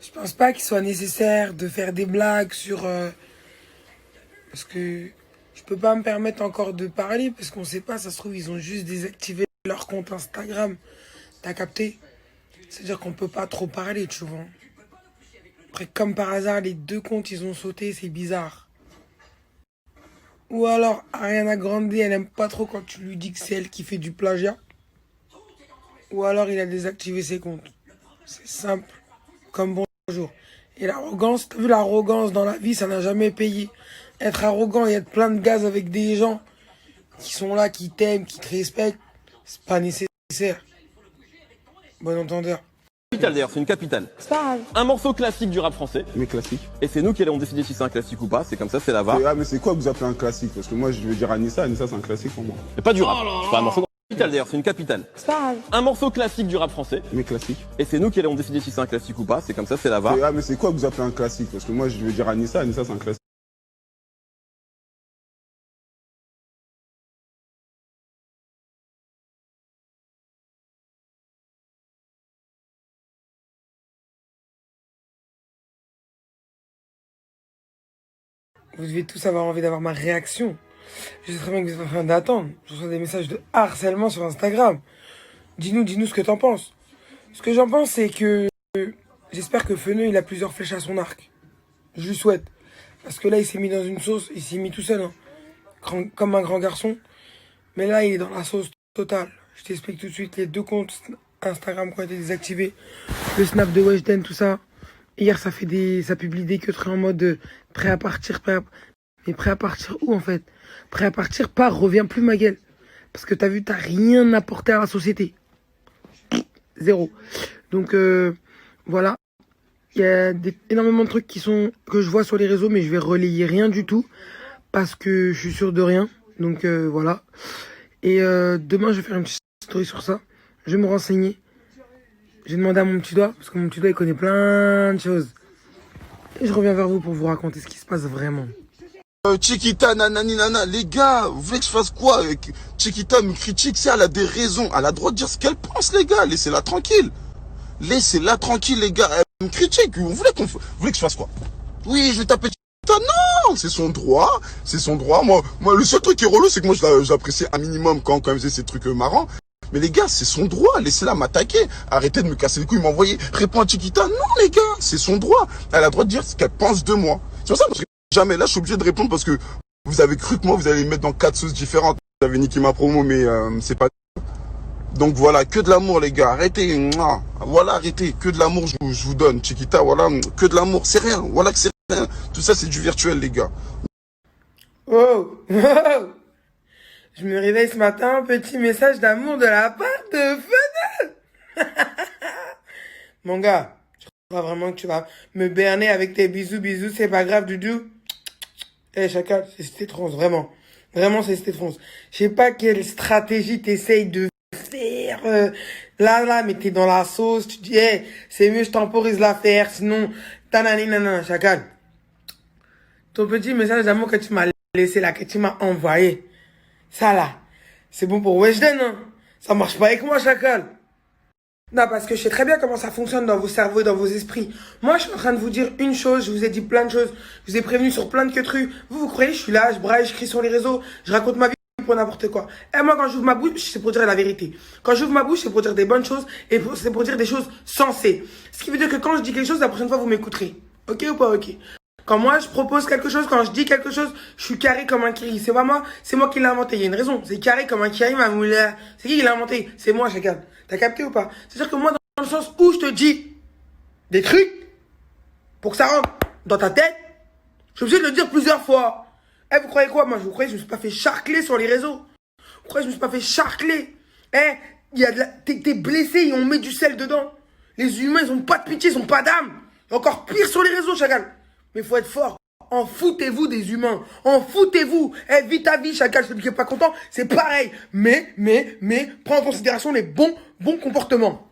Je pense pas qu'il soit nécessaire de faire des blagues sur... parce que je peux pas me permettre encore de parler, parce qu'on sait pas, ça se trouve, ils ont juste désactivé leur compte Instagram. T'as capté? C'est-à-dire qu'on peut pas trop parler, tu vois. Après, comme par hasard, les deux comptes, ils ont sauté, c'est bizarre. Ou alors, Ariana Grande, elle aime pas trop quand tu lui dis que c'est elle qui fait du plagiat. Ou alors, il a désactivé ses comptes. C'est simple, comme bonjour. Et l'arrogance, t'as vu l'arrogance dans la vie, ça n'a jamais payé. Être arrogant et être plein de gaz avec des gens qui sont là, qui t'aiment, qui te respectent, c'est pas nécessaire. Bon entendeur. Capitale d'ailleurs, c'est une capitale. C'est pas grave. Un morceau classique du rap français. Mais classique. Et c'est nous qui allons décider si c'est un classique ou pas. C'est comme ça, c'est la VAR. Ah mais c'est quoi que vous appelez un classique? Parce que moi je veux dire Anissa c'est un classique pour moi. Mais pas du rap. C'est pas un morceau. Capitale d'ailleurs, c'est une capitale. C'est pas grave. Un morceau classique du rap français. Mais classique. Et c'est nous qui allons décider si c'est un classique ou pas. C'est comme ça, c'est la VAR. Ah mais c'est quoi que vous appelez un classique? Parce que moi je veux dire Anissa c'est un classique. Vous devez tous avoir envie d'avoir ma réaction. Je sais très bien que vous êtes en train d'attendre. Je reçois des messages de harcèlement sur Instagram. Dis-nous ce que t'en penses. Ce que j'en pense, c'est que j'espère que Feneux, il a plusieurs flèches à son arc. Je lui souhaite. Parce que là, il s'est mis dans une sauce. Il s'est mis tout seul, hein. Comme un grand garçon. Mais là, il est dans la sauce totale. Je t'explique tout de suite. Les deux comptes Instagram qui ont été désactivés. Le snap de Weshden, tout ça. Hier, ça publie des queuteries en mode prêt à partir, mais prêt à partir où en fait? Prêt à partir, pas, reviens plus ma gueule. Parce que t'as vu, t'as rien apporté à la société. Zéro. Donc voilà. Il y a énormément de trucs que je vois sur les réseaux, mais je vais relayer rien du tout. Parce que je suis sûr de rien. Donc voilà. Et demain, je vais faire une petite story sur ça. Je vais me renseigner. J'ai demandé à mon petit doigt, parce que mon petit doigt, il connaît plein de choses. Et je reviens vers vous pour vous raconter ce qui se passe vraiment. Chiquita, nanani, nana, les gars, vous voulez que je fasse quoi? Chiquita me critique, si elle a des raisons, elle a le droit de dire ce qu'elle pense, les gars, laissez-la tranquille. Laissez-la tranquille, les gars, elle me critique, vous voulez que je fasse quoi? Oui, je vais taper Chiquita, non, c'est son droit, moi, le seul truc qui est relou, c'est que moi, je l'apprécie un minimum quand elle faisait ces trucs marrants. Mais les gars, c'est son droit, laissez-la m'attaquer. Arrêtez de me casser les couilles, m'envoyer. Réponds à Chiquita. Non, les gars, c'est son droit. Elle a le droit de dire ce qu'elle pense de moi. C'est pour ça que jamais là, je suis obligé de répondre parce que vous avez cru que moi, vous allez me mettre dans 4 sauces différentes. Vous avez niqué ma promo, mais c'est pas... Donc voilà, que de l'amour, les gars. Arrêtez. Mouah. Voilà, arrêtez. Que de l'amour, je vous donne. Chiquita, voilà, que de l'amour. C'est rien. Voilà que c'est rien. Tout ça, c'est du virtuel, les gars. Oh, oh. Je me réveille ce matin, petit message d'amour de la part de Feneux. Mon gars, je crois vraiment que tu vas me berner avec tes bisous, c'est pas grave, Doudou. Eh, Chacal, c'est Stétrons, vraiment. Vraiment, c'est Stétrons. Je sais pas quelle stratégie t'essayes de faire. Là, mais t'es dans la sauce. Tu dis, hey, c'est mieux, je temporise l'affaire, sinon, tanani, nanana, Chacal. Ton petit message d'amour que tu m'as laissé là, que tu m'as envoyé. Ça là, c'est bon pour Weshden, hein. Ça marche pas avec moi, Chacal. Non, parce que je sais très bien comment ça fonctionne dans vos cerveaux et dans vos esprits. Moi, je suis en train de vous dire une chose, je vous ai dit plein de choses, je vous ai prévenu sur plein de queuteries. Vous croyez, je suis là, je braille, je crie sur les réseaux, je raconte ma vie pour n'importe quoi. Et moi, quand j'ouvre ma bouche, c'est pour dire la vérité. Quand j'ouvre ma bouche, c'est pour dire des bonnes choses et c'est pour dire des choses sensées. Ce qui veut dire que quand je dis quelque chose, la prochaine fois, vous m'écouterez. Ok ou pas ok? Quand moi, je propose quelque chose, quand je dis quelque chose, je suis carré comme un kiri. C'est pas moi, c'est moi qui l'ai inventé. Il y a une raison. C'est carré comme un kiri, ma moulin. C'est qui l'a inventé? C'est moi, Chacal. T'as capté ou pas? C'est-à-dire que moi, dans le sens où je te dis des trucs, pour que ça rentre dans ta tête, je suis obligé de le dire plusieurs fois. Eh, vous croyez quoi? Moi, vous croyez que je me suis pas fait charcler sur les réseaux? Vous croyez que je me suis pas fait charcler? Eh, t'es blessé, on met du sel dedans. Les humains, ils ont pas de pitié, ils ont pas d'âme. Et encore pire sur les réseaux, Chacal. Mais faut être fort. En foutez-vous des humains. En foutez-vous. Eh, vis ta vie, Chacal, celui qui est pas content, c'est pareil. Mais, prends en considération les bons comportements.